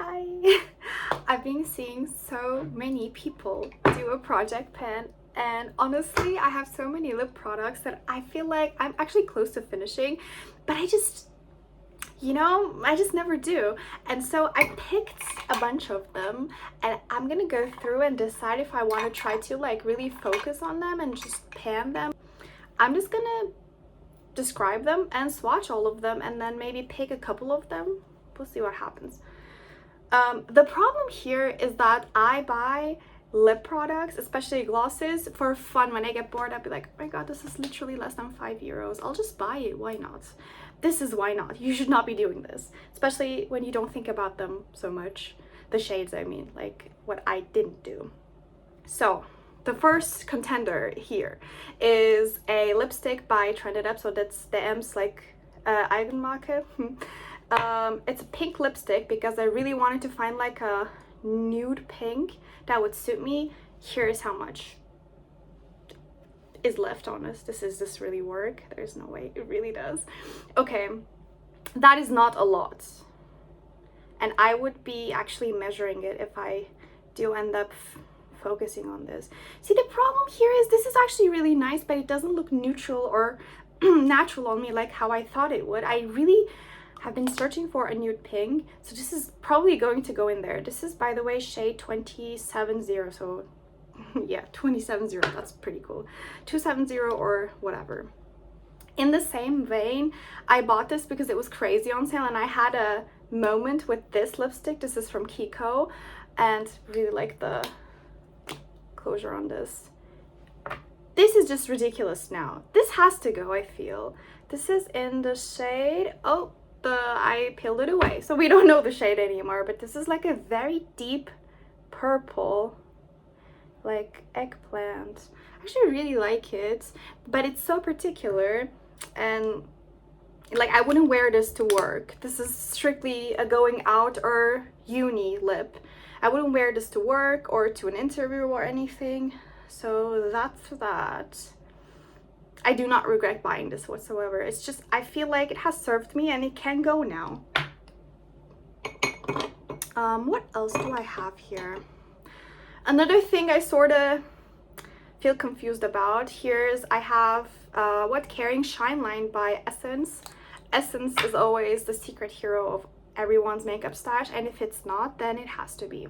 Hi! I've been seeing so many people do a project pan, and honestly, I have so many lip products that I feel like I'm actually close to finishing, but I just never do. And so I picked a bunch of them, and I'm gonna go through and decide if I want to try to like really focus on them and just pan them. I'm just gonna describe them and swatch all of them and then maybe pick a couple of them. We'll see what happens. The problem here is that I buy lip products, especially glosses, for fun. When I get bored, I'll be like, oh my god, this is literally less than €5. I'll just buy it. Why not? This is why not. You should not be doing this, especially when you don't think about them so much. The shades, I mean, like what I didn't do. So the first contender here is a lipstick by Trended Up. So that's the M's like Eigenmarke. It's a pink lipstick because I really wanted to find like a nude pink that would suit me. Here's how much is left on this. Does this really work? There's no way it really does. Okay, that is not a lot, and I would be actually measuring it if I do end up focusing on this. See, the problem here is this is actually really nice, but it doesn't look neutral or natural on me like how I thought it would. I really have been searching for a nude pink, so this is probably going to go in there. This is, by the way, shade 270, so yeah, 270, that's pretty cool. 270 or whatever. In the same vein, I bought this because it was crazy on sale, and I had a moment with this lipstick. This is from Kiko, and really like the closure on this. This is just ridiculous now. This has to go, I feel. This is in the shade, I peeled it away, so we don't know the shade anymore, but this is like a very deep purple, like eggplant. I actually really like it, but it's so particular, and like I wouldn't wear this to work. This is strictly a going out or uni lip. I wouldn't wear this to work or to an interview or anything, so that's that. I do not regret buying this whatsoever. It's just, I feel like it has served me and it can go now. What else do I have here? Another thing I sort of feel confused about here is I have What Caring Shine Line by Essence. Essence is always the secret hero of everyone's makeup stash, and if it's not, then it has to be.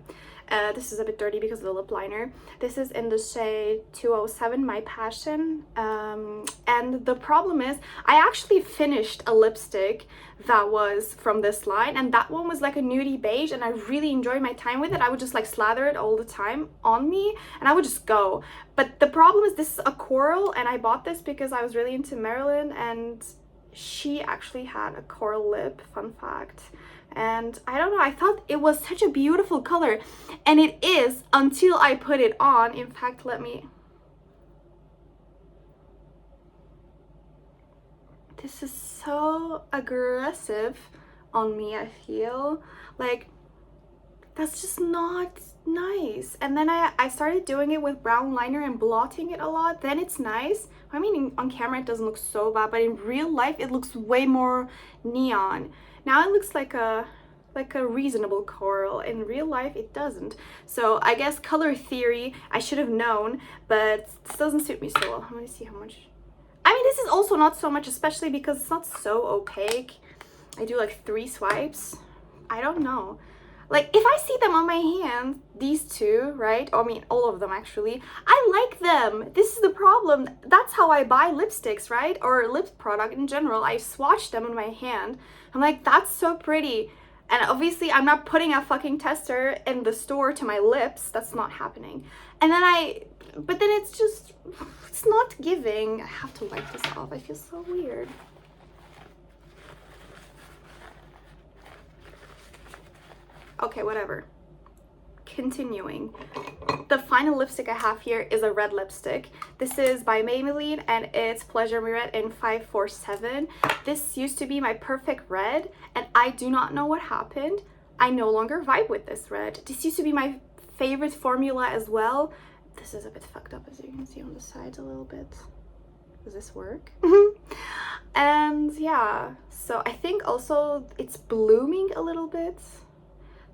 This is a bit dirty because of the lip liner. This is in the shade 207, My Passion. And the problem is I actually finished a lipstick that was from this line, and that one was like a nudie beige, and I really enjoyed my time with it. I would just like slather it all the time on me and I would just go. But the problem is this is a coral, and I bought this because I was really into Marilyn, and she actually had a coral lip, fun fact. And I don't know, I thought it was such a beautiful color, and it is until I put it on. In fact, this is so aggressive on me. I feel like that's just not nice. And then I started doing it with brown liner and blotting it a lot. Then it's nice. I mean, on camera it doesn't look so bad, but in real life it looks way more neon. Now it looks like a reasonable coral. In real life it doesn't. So I guess color theory, I should have known, but this doesn't suit me so well. Let me see how much. I mean, this is also not so much, especially because it's not so opaque. I do like 3 swipes. I don't know. Like, if I see them on my hand, these two, right? I mean, all of them actually, I like them. This is the problem. That's how I buy lipsticks, right? Or lip product in general. I swatch them on my hand. I'm like, that's so pretty. And obviously, I'm not putting a fucking tester in the store to my lips. That's not happening. And then but then it's just, it's not giving. I have to wipe this off. I feel so weird. Okay, whatever. Continuing. The final lipstick I have here is a red lipstick. This is by Maybelline, and it's Pleasure Me Red in 547. This used to be my perfect red, and I do not know what happened. I no longer vibe with this red. This used to be my favorite formula as well. This is a bit fucked up, as you can see on the sides a little bit. Does this work? And yeah, so I think also it's blooming a little bit.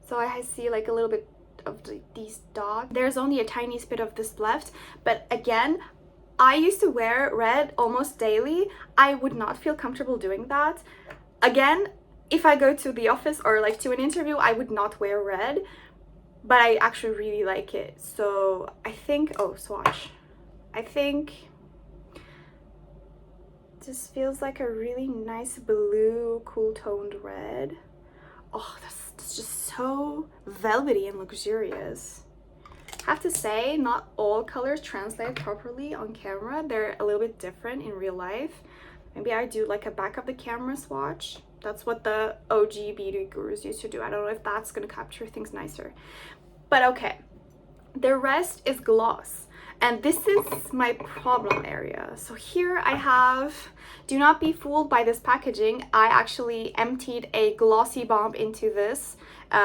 So I see like a little bit of these dots. There's only a tiny bit of this left, but again, I used to wear red almost daily. I would not feel comfortable doing that. Again, if I go to the office or like to an interview, I would not wear red, but I actually really like it. So I think, oh, swatch. I think this feels like a really nice blue, cool toned red. Oh, that's just so velvety and luxurious. I have to say, not all colors translate properly on camera. They're a little bit different in real life. Maybe I do like a back of the camera swatch. That's what the OG beauty gurus used to do. I don't know if that's gonna capture things nicer. But okay, the rest is gloss. And this is my problem area. So here I have, do not be fooled by this packaging. I actually emptied a glossy bomb into this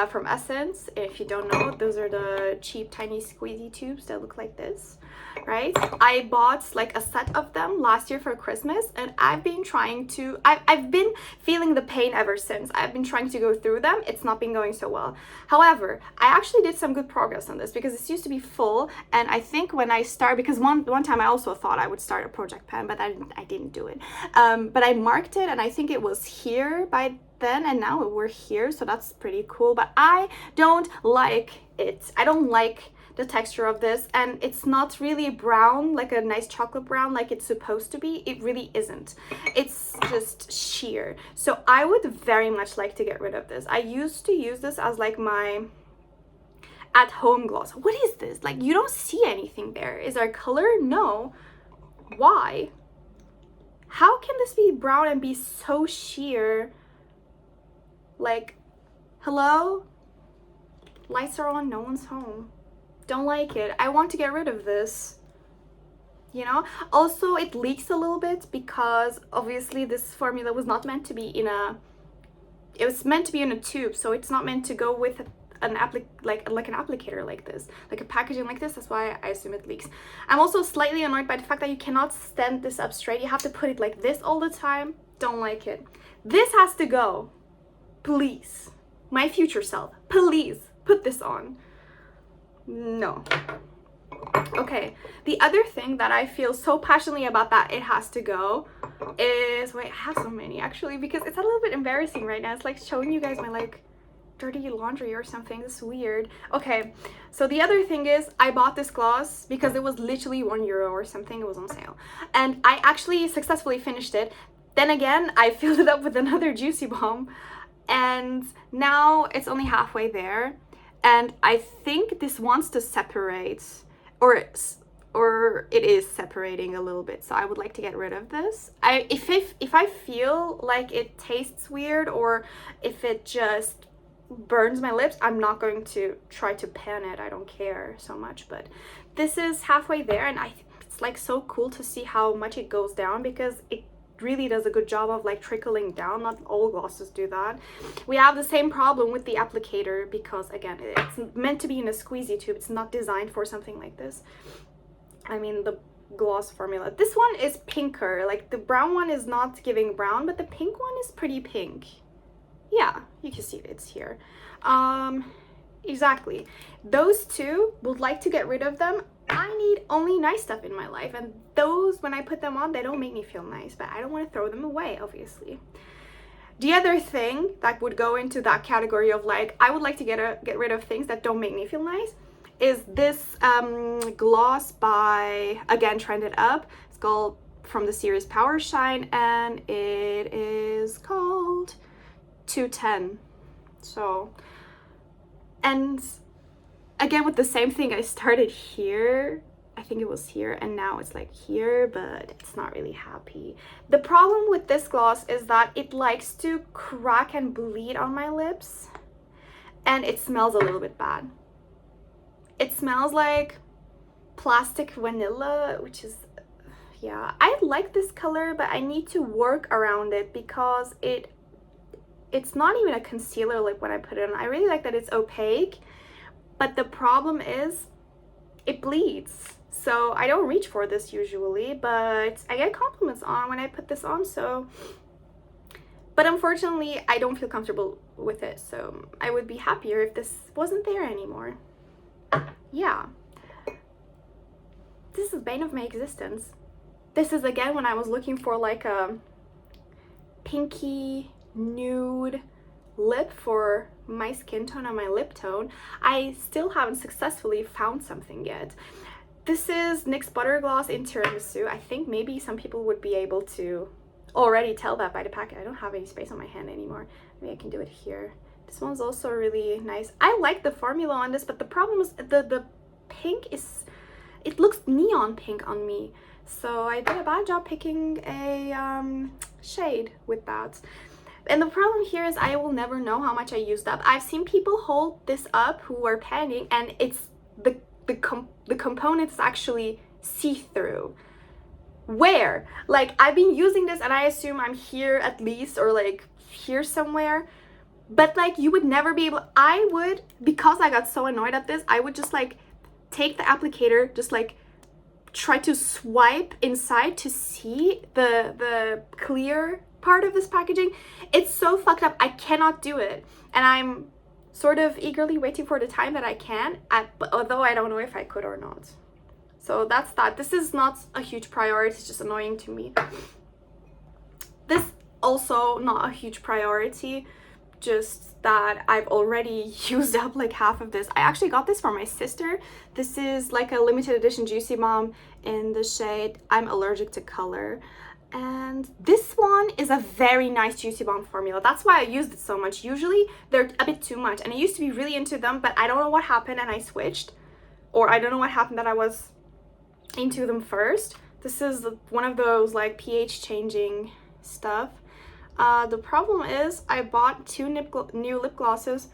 from Essence. If you don't know, those are the cheap tiny squeezy tubes that look like this, right? I bought like a set of them last year for Christmas, and I've been trying to, I've been feeling the pain ever since. I've been trying to go through them. It's not been going so well. However, I actually did some good progress on this because this used to be full, and I think when I start, because one time I also thought I would start a project pen, but I didn't do it. But I marked it, and I think it was here by then, and now we're here, so that's pretty cool. But I don't like it. I don't like the texture of this, and it's not really brown, like a nice chocolate brown like it's supposed to be. It really isn't. It's just sheer. So I would very much like to get rid of this. I used to use this as like my at-home gloss. What is this? Like, you don't see anything there. Is there color? No. Why? How can this be brown and be so sheer? Like, hello? Lights are on, no one's home. Don't like it. I want to get rid of this, you know? Also, it leaks a little bit because obviously this formula was not meant to be in a, it was meant to be in a tube, so it's not meant to go with an applicator like this, like a packaging like this. That's why I assume it leaks. I'm also slightly annoyed by the fact that you cannot stand this up straight. You have to put it like this all the time. Don't like it. This has to go. Please. My future self, please put this on. No. Okay, the other thing that I feel so passionately about that it has to go is, wait, I have so many actually, because it's a little bit embarrassing right now. It's like showing you guys my like dirty laundry or something. This is weird. Okay, so the other thing is I bought this gloss because it was literally €1 or something. It was on sale, and I actually successfully finished it. Then again, I filled it up with another Juicy Bomb, and now it's only halfway there. And I think this wants to separate, or it is separating a little bit. So I would like to get rid of this. If I feel like it tastes weird, or if it just burns my lips, I'm not going to try to pan it. I don't care so much. But this is halfway there, and it's like so cool to see how much it goes down, because it really does a good job of like trickling down. Not all glosses do that. We have the same problem with the applicator because again, it's meant to be in a squeezy tube. It's not designed for something like this. I mean, the gloss formula, this one is pinker. Like the brown one is not giving brown, but the pink one is pretty pink. Yeah, you can see it, it's here. Exactly, those two, would like to get rid of them. I need only nice stuff in my life, and those, when I put them on, they don't make me feel nice, but I don't want to throw them away, obviously. The other thing that would go into that category of like, I would like to get rid of things that don't make me feel nice, is this gloss by, again, Trended Up. It's called, from the series Power Shine, and it is called 210. So, and again, with the same thing, I started here. I think it was here, and now it's like here, but it's not really happy. The problem with this gloss is that it likes to crack and bleed on my lips, and it smells a little bit bad. It smells like plastic vanilla, which is, yeah, I like this color, but I need to work around it because it's not even a concealer lip when I put it on. I really like that it's opaque, but the problem is it bleeds. So I don't reach for this usually, but I get compliments on when I put this on, so. But unfortunately, I don't feel comfortable with it, so I would be happier if this wasn't there anymore. Yeah. This is the bane of my existence. This is again when I was looking for like a pinky nude lip for my skin tone and my lip tone. I still haven't successfully found something yet. This is NYX Butter Gloss in Tiramisu. I think maybe some people would be able to already tell that by the packet. I don't have any space on my hand anymore. Maybe I can do it here. This one's also really nice. I like the formula on this, but the problem is the pink is, it looks neon pink on me. So I did a bad job picking a shade with that. And the problem here is I will never know how much I used up. I've seen people hold this up who are panning, and it's the component is actually see-through. Where? Like, I've been using this and I assume I'm here at least, or like here somewhere, but like you would never be able, I would, because I got so annoyed at this, I would just like take the applicator, just like try to swipe inside to see the clear part of this packaging. It's so fucked up. I cannot do it, and I'm sort of eagerly waiting for the time that I can, although I don't know if I could or not. So that's that. This is not a huge priority, it's just annoying to me. This also not a huge priority, just that I've already used up like half of this. I actually got this for my sister. This is like a limited edition Juicy Bomb in the shade I'm Allergic to Color. And this one is a very nice Juicy Bomb formula. That's why I used it so much. Usually they're a bit too much, and I used to be really into them, but I don't know what happened and I switched. Or I don't know what happened that I was into them first. This is one of those like pH changing stuff. The problem is I bought two new lip glosses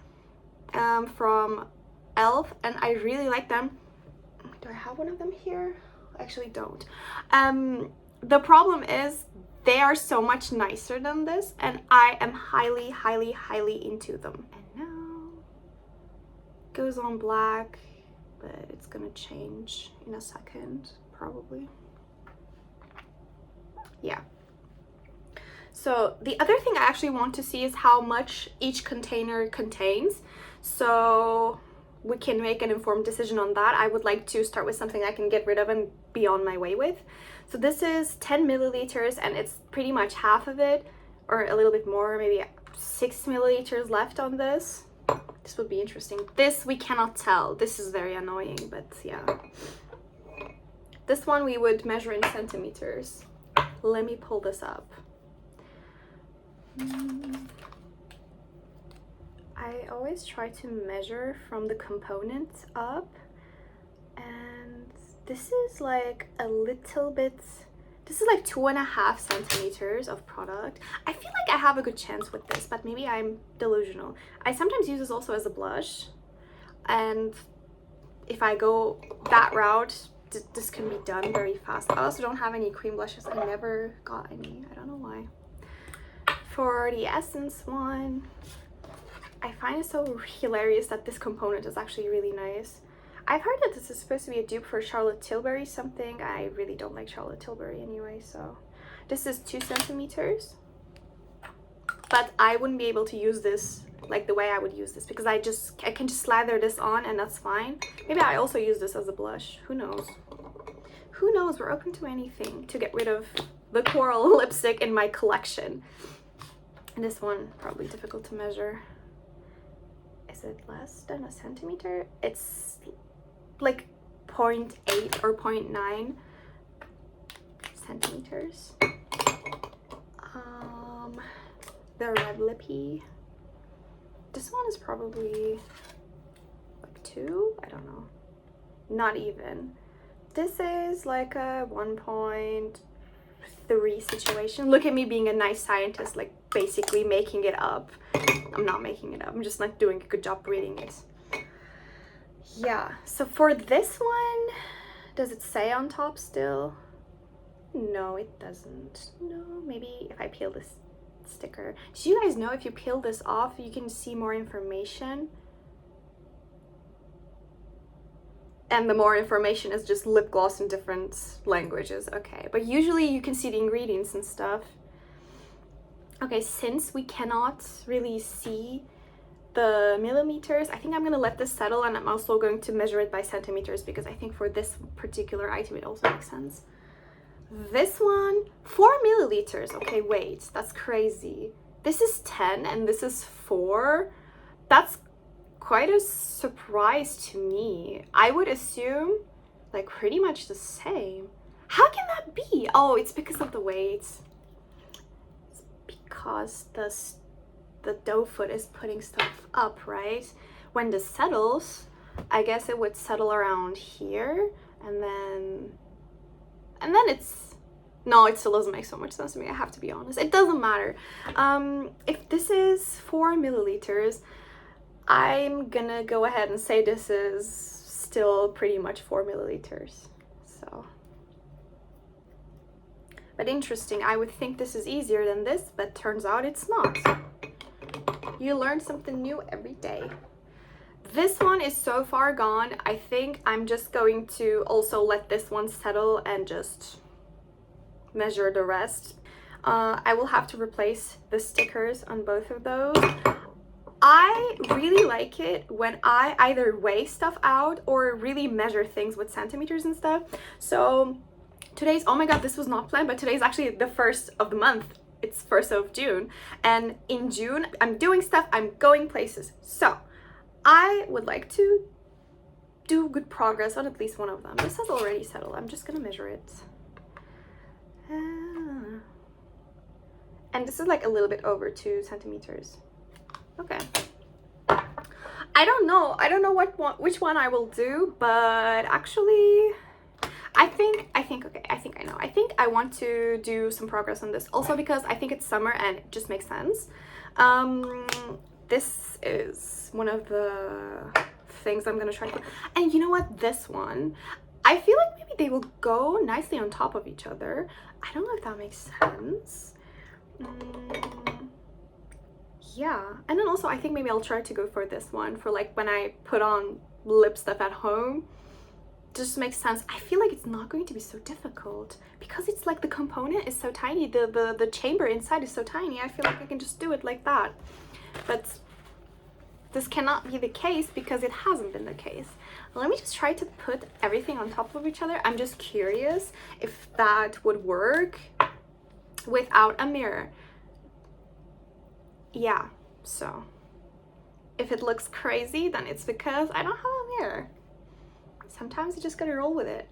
from e.l.f. and I really like them. Do I have one of them here? I actually don't. The problem is they are so much nicer than this, and I am highly, highly, highly into them. And now it goes on black, but it's gonna change in a second, probably. Yeah. So the other thing I actually want to see is how much each container contains, so we can make an informed decision on that. I would like to start with something I can get rid of and be on my way with. So this is 10 milliliters, and it's pretty much half of it, or a little bit more, maybe 6 milliliters left on this. This would be interesting. This we cannot tell. This is very annoying, but yeah. This one we would measure in centimeters. Let me pull this up. I always try to measure from the components up, and this is like a little bit, this is like 2.5 centimeters of product. I feel like I have a good chance with this, but maybe I'm delusional. I sometimes use this also as a blush, and if I go that route, this can be done very fast. I also don't have any cream blushes. I never got any. I don't know why. For the Essence one, I find it so hilarious that this component is actually really nice. I've heard that this is supposed to be a dupe for Charlotte Tilbury something. I really don't like Charlotte Tilbury anyway, so this is 2 centimeters. But I wouldn't be able to use this like the way I would use this, because I can just slather this on and that's fine. Maybe I also use this as a blush. Who knows? Who knows? We're open to anything to get rid of the coral lipstick in my collection. And this one, probably difficult to measure. Is it less than a centimeter? It's like 0.8 or 0.9 centimeters. The Red Lippy. This one is probably like 2? I don't know. Not even. This is like a 1.3 situation. Look at me being a nice scientist, like basically making it up. I'm not making it up. I'm just not doing a good job reading it. Yeah, so for this one, does it say on top still? No, it doesn't. No, maybe if I peel this sticker. Do you guys know if you peel this off, you can see more information? And the more information is just lip gloss in different languages. Okay, but usually you can see the ingredients and stuff. Okay, since we cannot really see the millimeters, I think I'm gonna let this settle, and I'm also going to measure it by centimeters because I think for this particular item it also makes sense. This one, 4 milliliters. Okay, wait, that's crazy. This is 10 and this is 4. That's quite a surprise to me. I would assume like pretty much the same. How can that be? Oh, it's because of the weight. It's because the dough foot is putting stuff up, right? When this settles, I guess it would settle around here, and then it's, no, it still doesn't make so much sense to me, I have to be honest. It doesn't matter. If this is 4 milliliters, I'm gonna go ahead and say this is still pretty much 4 milliliters. So, but interesting, I would think this is easier than this, but turns out it's not. You learn something new every day. This one is so far gone. I think I'm just going to also let this one settle and just measure the rest. I will have to replace the stickers on both of those. I really like it when I either weigh stuff out or really measure things with centimeters and stuff. So today's, oh my god, this was not planned, but today's actually the 1st of the month. It's 1st of June, and in June I'm doing stuff, I'm going places. So I would like to do good progress on at least one of them. This has already settled. I'm just gonna measure it. And this is like a little bit over 2 centimeters. Okay. I don't know which one I will do, but actually I think okay, I think I know. I think I want to do some progress on this also because I think it's summer and it just makes sense. This is one of the things I'm gonna try to, and you know what, this one, I feel like maybe they will go nicely on top of each other. I don't know if that makes sense. Yeah, and then also I think maybe I'll try to go for this one for like when I put on lip stuff at home. Just makes sense. I feel like it's not going to be so difficult because it's like the component is so tiny, the chamber inside is so tiny. I feel like I can just do it like that, but this cannot be the case because it hasn't been the case. Let me just try to put everything on top of each other. I'm just curious if that would work without a mirror. Yeah, so if it looks crazy, then it's because I don't have a mirror. Sometimes you just gotta roll with it.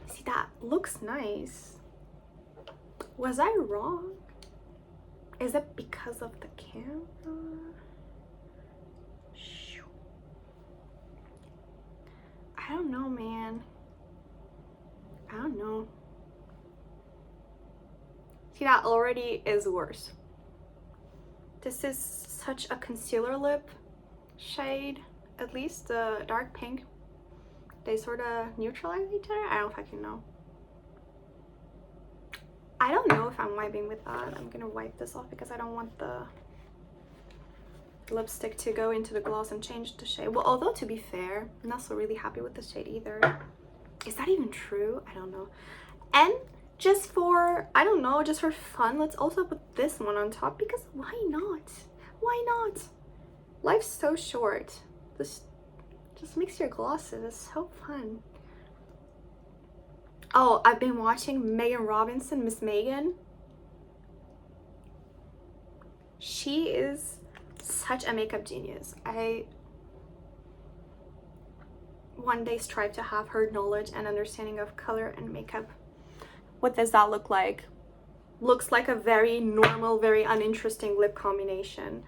See, that looks nice. Was I wrong? Is it because of the camera? I don't know, man. I don't know. See, that already is worse. This is such a concealer lip shade, at least the dark pink. They sort of neutralize each other. I don't fucking know. I don't know if I'm wiping with that. I'm gonna wipe this off because I don't want the lipstick to go into the gloss and change the shade. Well, although to be fair, I'm not so really happy with the shade either. Is that even true? I don't know. And just for, I don't know, just for fun, let's also put this one on top because why not? Why not? Life's so short. Just mix your glosses. It's so fun. Oh, I've been watching Megan Robinson, Miss Megan. She is such a makeup genius. I one day strive to have her knowledge and understanding of color and makeup. What does that look like? Looks like a very normal, very uninteresting lip combination.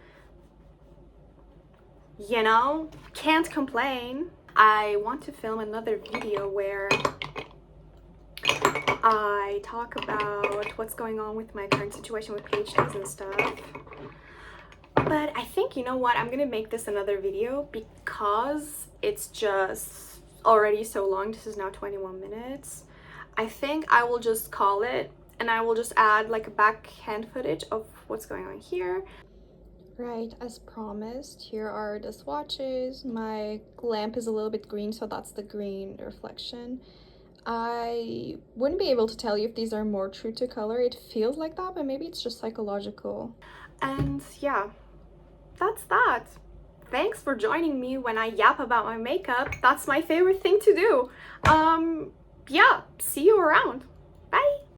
You know, can't complain. I want to film another video where I talk about what's going on with my current situation with PhDs and stuff. But I think, you know what, I'm gonna make this another video because it's just already so long. This is now 21 minutes. I think I will just call it and I will just add like a backhand footage of what's going on here. Right, as promised, here are the swatches. My lamp is a little bit green, so that's the green reflection. I wouldn't be able to tell you if these are more true to color. It feels like that, but maybe it's just psychological. And yeah, that's that. Thanks for joining me when I yap about my makeup. That's my favorite thing to do. Yeah, see you around. Bye.